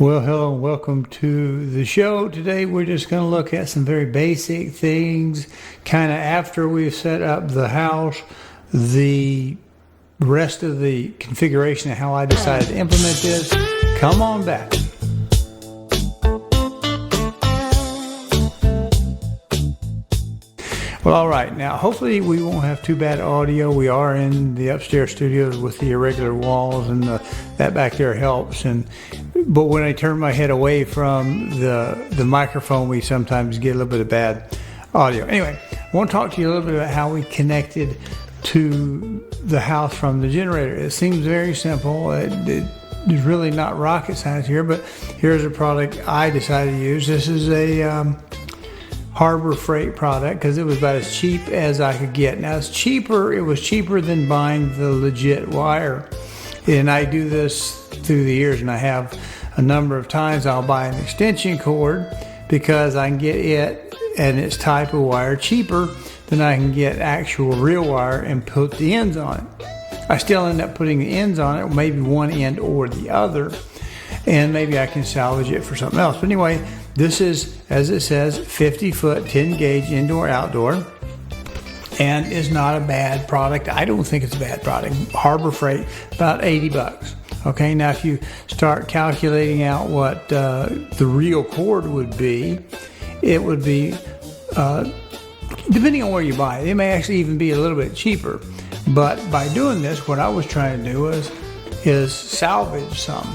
Well, hello and welcome to the show. Today we're just going to look at some very basic things, kind of after we've set up the house, the rest of the configuration of how I decided to implement this. Come on back. Well, all right. Now, hopefully we won't have too bad audio. We are in the upstairs studios with the irregular walls, and that back there helps. But when I turn my head away from the microphone, we sometimes get a little bit of bad audio. Anyway, I want to talk to you a little bit about how we connected to the house from the generator. It seems very simple. It's really not rocket science here, but here's a product I decided to use. This is a Harbor Freight product because it was about as cheap as I could get. Now it's cheaper. It was cheaper than buying the legit wire. And I do this through the years, and I have a number of times. I'll buy an extension cord because I can get it and its type of wire cheaper than I can get actual real wire and put the ends on it. I still end up putting the ends on it, maybe one end or the other, and maybe I can salvage it for something else. But anyway, this is, as it says, 50-foot 10-gauge indoor-outdoor, and is not a bad product. I don't think it's a bad product. Harbor Freight, about 80 bucks. Okay, now if you start calculating out what the real cord would be, it would be, depending on where you buy it, it may actually even be a little bit cheaper. But by doing this, what I was trying to do is salvage some.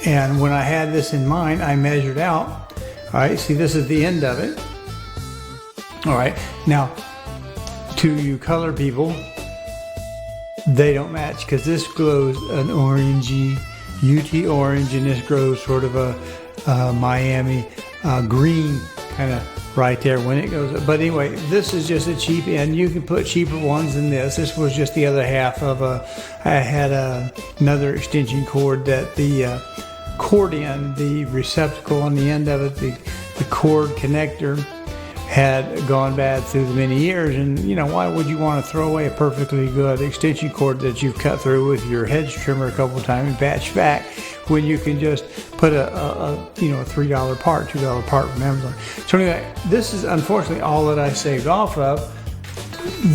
And when I had this in mind, I measured out. All right, see, this is the end of it. All right, now, to you color people, they don't match because this glows an orangey, UT orange, and this grows sort of a Miami green kind of right there when it goes up. But anyway, this is just a cheap end. You can put cheaper ones than this. This was just the other half of I had another extension cord that the cord end, the receptacle on the end of it, the cord connector had gone bad through the many years. And you know, why would you want to throw away a perfectly good extension cord that you've cut through with your hedge trimmer a couple of times and patch back, when you can just put a $3 part, $2 part from Amazon. So anyway, this is unfortunately all that I saved off of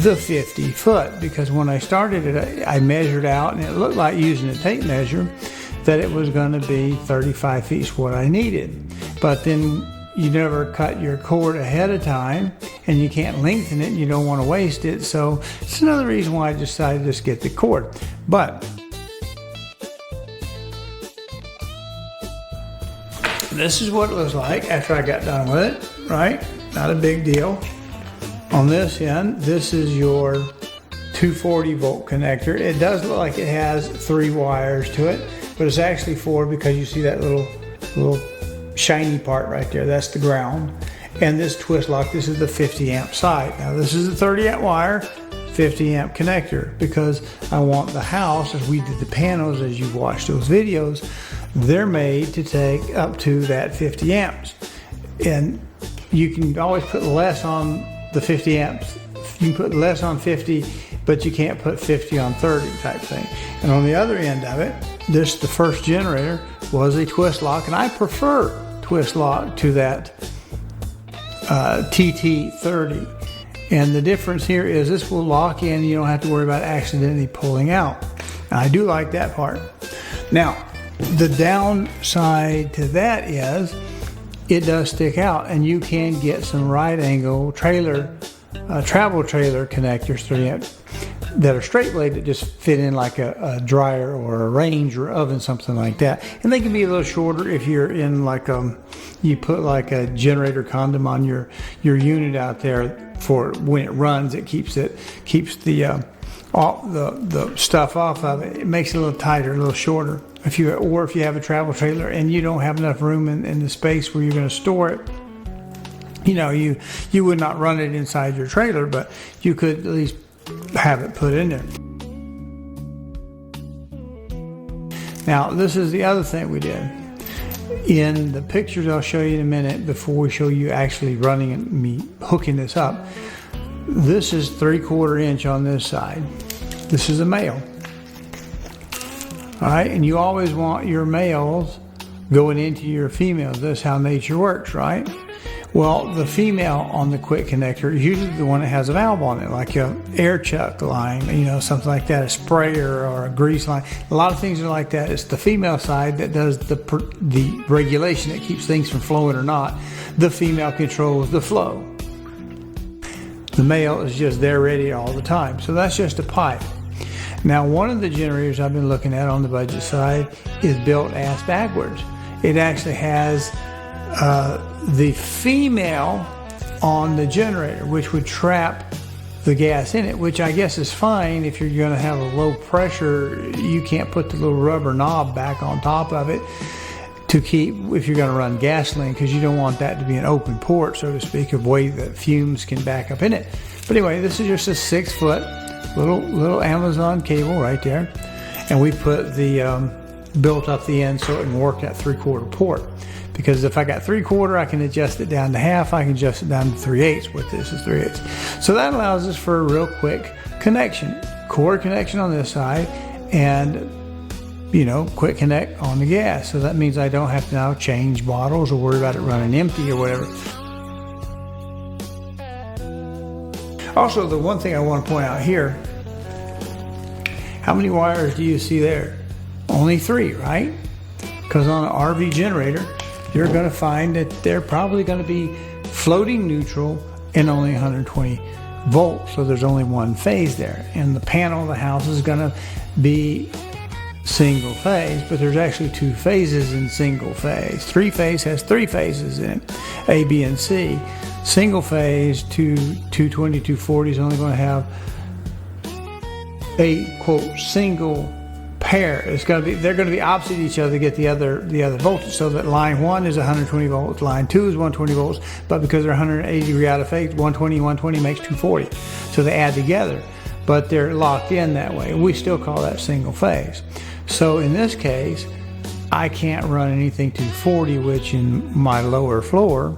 the 50 foot, because when I started it, I measured out, and it looked like, using a tape measure, that it was going to be 35 feet is what I needed. But then you never cut your cord ahead of time, and you can't lengthen it, and you don't want to waste it. So it's another reason why I decided to just get the cord. But this is what it looks like after I got done with it, right? Not a big deal. On this end, this is your 240 volt connector. It does look like it has 3 wires to it, but it's actually 4, because you see that little shiny part right there. That's the ground. And this twist lock, this is the 50 amp side. Now this is a 30 amp wire, 50 amp connector, because I want the house, as we did the panels, as you've watched those videos, they're made to take up to that 50 amps. And you can always put less on the 50 amps. You can put less on 50, but you can't put 50 on 30 type thing. And on the other end of it, the first generator was a twist lock, and I prefer twist lock to that TT30. And the difference here is this will lock in. You don't have to worry about accidentally pulling out. And I do like that part. Now, the downside to that is it does stick out, and you can get some right angle trailer, travel trailer connectors, 30 amp, that are straight blade that just fit in like a dryer or a range or oven, something like that. And they can be a little shorter if you're in like you put like a generator condom on your unit out there for when it runs. It keeps the stuff off of it. It makes it a little tighter, a little shorter. If you have a travel trailer and you don't have enough room in the space where you're going to store it, you know, you would not run it inside your trailer, but you could at least have it put in there. Now, this is the other thing we did. In the pictures I'll show you in a minute, before we show you actually running and me hooking this up, this is 3/4 inch on this side. This is a male. All right, and you always want your males going into your females. That's how nature works, right? Well, the female on the quick connector is usually the one that has a valve on it, like a air chuck line, you know, something like that, a sprayer or a grease line. A lot of things are like that. It's the female side that does the regulation that keeps things from flowing or not. The female controls the flow. The male is just there ready all the time. So that's just a pipe. Now, one of the generators I've been looking at on the budget side is built ass backwards. It actually has the female on the generator, which would trap the gas in it, which I guess is fine if you're going to have a low pressure. You can't put the little rubber knob back on top of it to keep, if you're going to run gasoline, because you don't want that to be an open port, so to speak, of way that fumes can back up in it. But anyway, this is just a 6-foot little Amazon cable right there, and we put the built up the end so it can work at 3/4 port. Because if I got 3/4, I can adjust it down to half. I can adjust it down to 3/8. With this is 3/8. So that allows us for a real quick connection, cord connection on this side, and you know, quick connect on the gas. So that means I don't have to now change bottles or worry about it running empty or whatever. Also, the one thing I want to point out here, how many wires do you see there? Only 3, right? Because on an RV generator, you're going to find that they're probably going to be floating neutral and only 120 volts. So there's only one phase there. And the panel of the house is going to be single phase, but there's actually 2 phases in single phase. 3-phase has 3 phases in it, A, B, and C. Single phase to 220, 240 is only going to have a quote single pair. It's going to be, they're going to be opposite each other to get the other voltage, so that line 1 is 120 volts, line 2 is 120 volts, but because they're 180 degree out of phase, 120 makes 240. So they add together, but they're locked in that way. We still call that single phase. So in this case, I can't run anything to 40, which in my lower floor,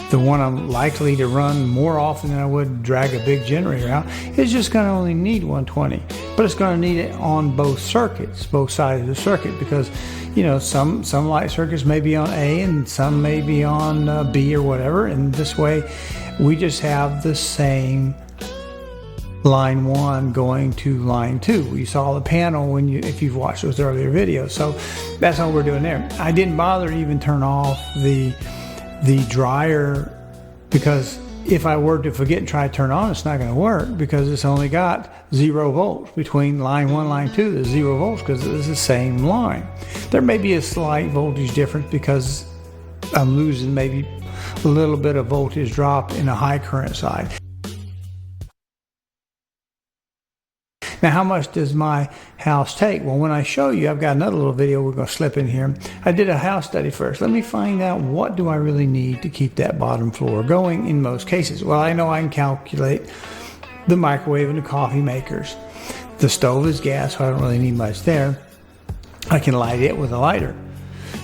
the one I'm likely to run more often than I would drag a big generator out, is just going to only need 120. But it's going to need it on both circuits, both sides of the circuit, because you know some light circuits may be on A and some may be on B or whatever, and this way we just have the same line 1 going to line 2. You saw the panel if you've watched those earlier videos. So that's all we're doing there. I didn't bother to even turn off the dryer, because if I were to forget and try to turn on, it's not going to work, because it's only got 0 volts between line 1 and line 2. There's 0 volts because it's the same line. There may be a slight voltage difference because I'm losing maybe a little bit of voltage drop in a high current side. Now, how much does my house take? Well, when I show you, I've got another little video we're going to slip in here. I did a house study first. Let me find out, what do I really need to keep that bottom floor going in most cases? Well, I know I can calculate the microwave and the coffee makers. The stove is gas, so I don't really need much there. I can light it with a lighter.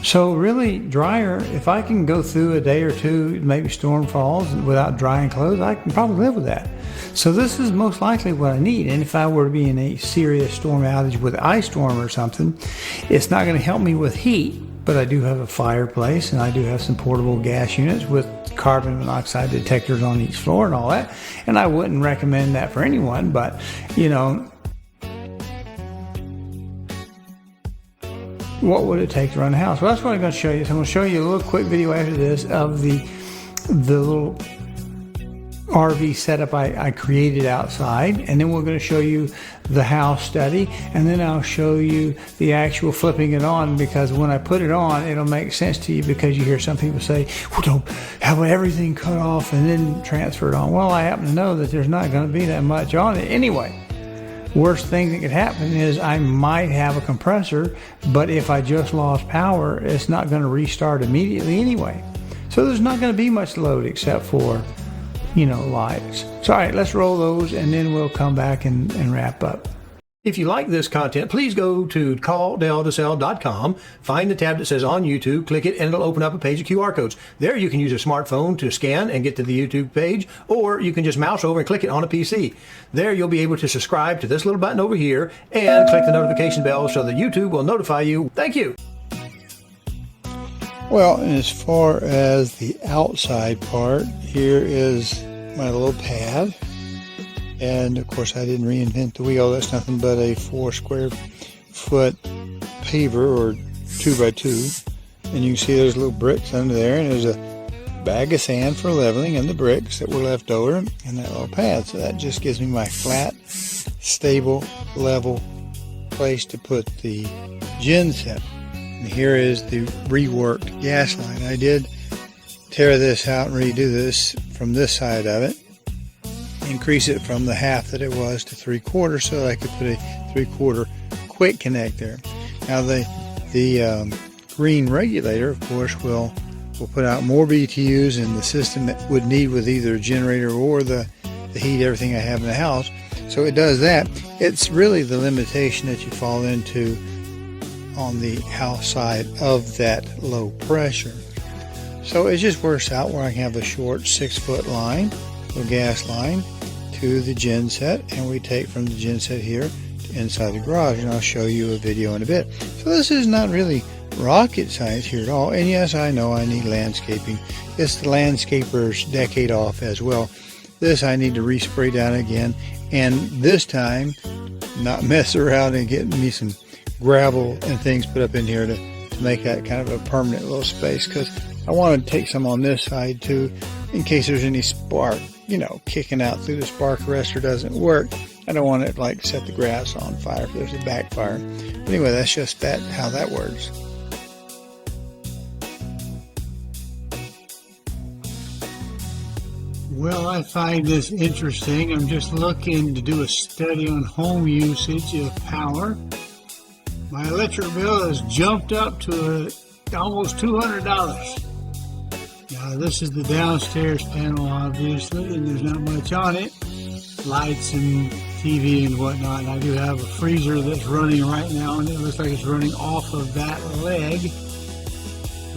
So really, dryer, if I can go through a day or two, maybe storm falls, without drying clothes, I can probably live with that. So this is most likely what I need. And if I were to be in a serious storm outage with ice storm or something, it's not going to help me with heat, but I do have a fireplace and I do have some portable gas units with carbon monoxide detectors on each floor and all that. And I wouldn't recommend that for anyone, but you know, what would it take to run a house? Well, that's what I'm going to show you. So I'm going to show you a little quick video after this of the little RV setup I created outside, and then we're going to show you the house study, and then I'll show you the actual flipping it on, because when I put it on, it'll make sense to you, because you hear some people say, well, don't have everything cut off and then transfer it on. Well, I happen to know that there's not going to be that much on it anyway. Worst thing that could happen is I might have a compressor, but if I just lost power, it's not going to restart immediately anyway. So there's not going to be much load except for, you know, lights. So all right, let's roll those and then we'll come back and wrap up. If you like this content, please go to calldeltosell.com, find the tab that says on YouTube, click it, and it'll open up a page of QR codes. There you can use a smartphone to scan and get to the YouTube page, or you can just mouse over and click it on a PC. There you'll be able to subscribe to this little button over here and click the notification bell so that YouTube will notify you. Thank you. Well, and as far as the outside part, here is my little pad. And of course I didn't reinvent the wheel. That's nothing but a 4 square foot paver, or 2x2. And you can see there's little bricks under there, and there's a bag of sand for leveling and the bricks that were left over and that little pad. So that just gives me my flat, stable, level place to put the genset. And here is the reworked gas line. I did tear this out and redo this from this side of it, increase it from the half that it was to 3/4 so that I could put a 3/4 quick connect there. Now the green regulator, of course, will put out more BTUs in the system that would need with either a generator or the heat, everything I have in the house. So it does that. It's really the limitation that you fall into on the house side of that low pressure. So it just works out where I can have a short 6-foot line, a gas line, to the genset, and we take from the genset here to inside the garage, and I'll show you a video in a bit. So this is not really rocket science here at all. And yes, I know I need landscaping. It's the landscaper's decade off as well. This I need to respray down again, and this time not mess around and get me some gravel and things put up in here to make that kind of a permanent little space, because I want to take some on this side too, in case there's any spark, you know, kicking out through the spark arrestor doesn't work. I don't want it like set the grass on fire if there's a backfire. But anyway, that's just how that works. Well, I find this interesting. I'm just looking to do a study on home usage of power. My electric bill has jumped up to almost $200. Now, this is the downstairs panel, obviously, and there's not much on it. Lights and TV and whatnot. And I do have a freezer that's running right now, and it looks like it's running off of that leg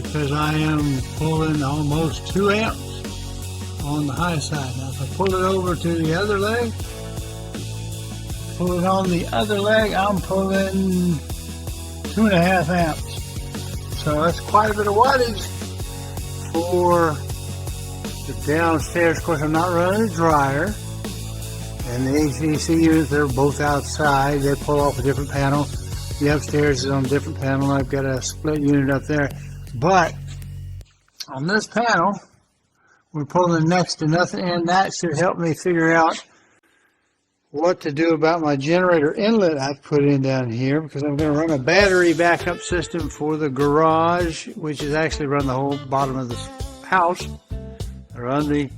because I am pulling almost 2 amps on the high side. Now if I pull it over to the other leg, pull it on the other leg, I'm pulling 2.5 amps. So that's quite a bit of wattage for the downstairs. Of course, I'm not running a dryer, and the HVAC units, they're both outside. They pull off a different panel. The upstairs is on a different panel. I've got a split unit up there, but on this panel we're pulling next to nothing, and that should help me figure out what to do about my generator inlet I've put in down here, because I'm going to run a battery backup system for the garage, which is actually run the whole bottom of the house. I run the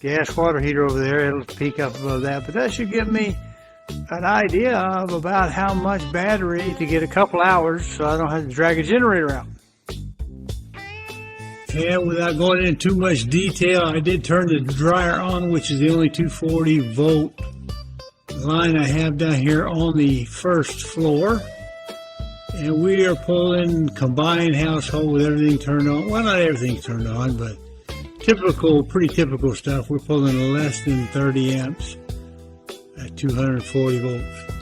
gas water heater over there. It'll peak up above that, but that should give me an idea of about how much battery to get a couple hours so I don't have to drag a generator out. And without going into too much detail, I did turn the dryer on, which is the only 240 volt line I have down here on the first floor. And we are pulling combined household with everything turned on. Well, not everything turned on, but typical, pretty typical stuff. We're pulling less than 30 amps at 240 volts.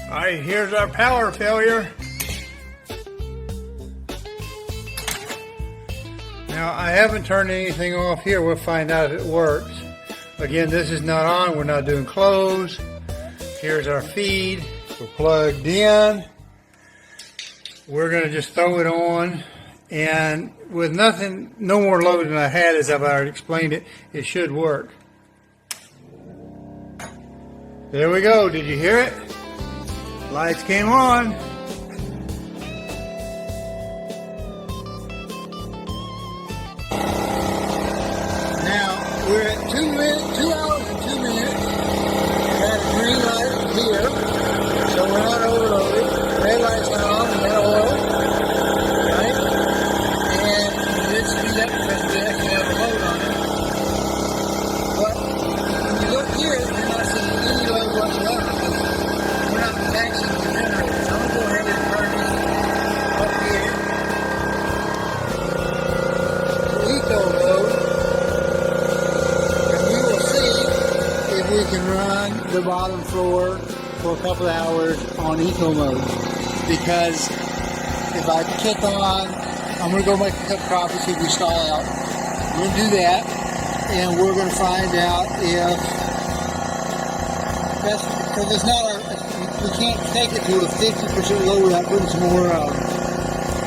Alright, here's our power failure. Now, I haven't turned anything off here. We'll find out if it works. Again, this is not on. We're not doing close. Here's our feed. We're plugged in. We're going to just throw it on. And with nothing, no more load than I had, as I've already explained it, it should work. There we go. Did you hear it? Lights came on. Now we're at 2 hours and 2 minutes. We have a green light here, so we're not overloaded. Red light's not on, we got oil, right? And we did speed up because we actually have a load on it. But when you if we can run the bottom floor for a couple of hours on eco mode. Because if I kick on, I'm going to go make a cup of coffee, see if we stall out. We're going to do that, and we're going to find out if that's, because it's not our, we can't take it to a 50% low without putting some more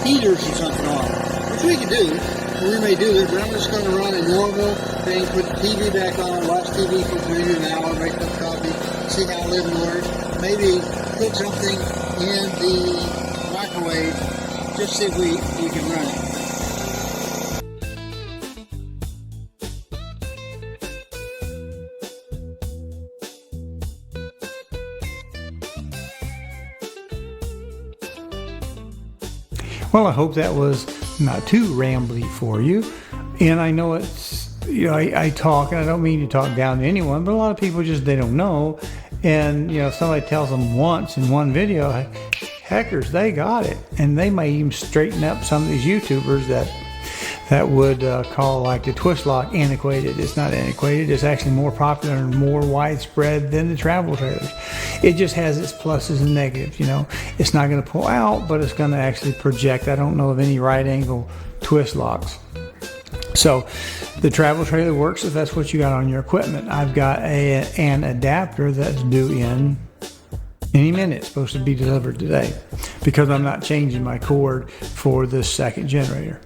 heaters or something on, which we can do. We may do it, but I'm just going to run a normal thing, put the TV back on, watch TV for maybe an hour, make a cup of coffee, see how living works, maybe put something in the microwave, just see if we can run it. Well, I hope that was not too rambly for you. And I know it's, you know, I talk, and I don't mean to talk down to anyone, but a lot of people just, they don't know. And, you know, if somebody tells them once in one video, heckers, they got it. And they may even straighten up some of these YouTubers that would call like the twist lock antiquated. It's not antiquated. It's actually more popular and more widespread than the travel trailers. It just has its pluses and negatives, you know. It's not going to pull out, but it's going to actually project. I don't know of any right angle twist locks. So the travel trailer works if that's what you got on your equipment. I've got an adapter that's due in any minute. It's supposed to be delivered today because I'm not changing my cord for this second generator.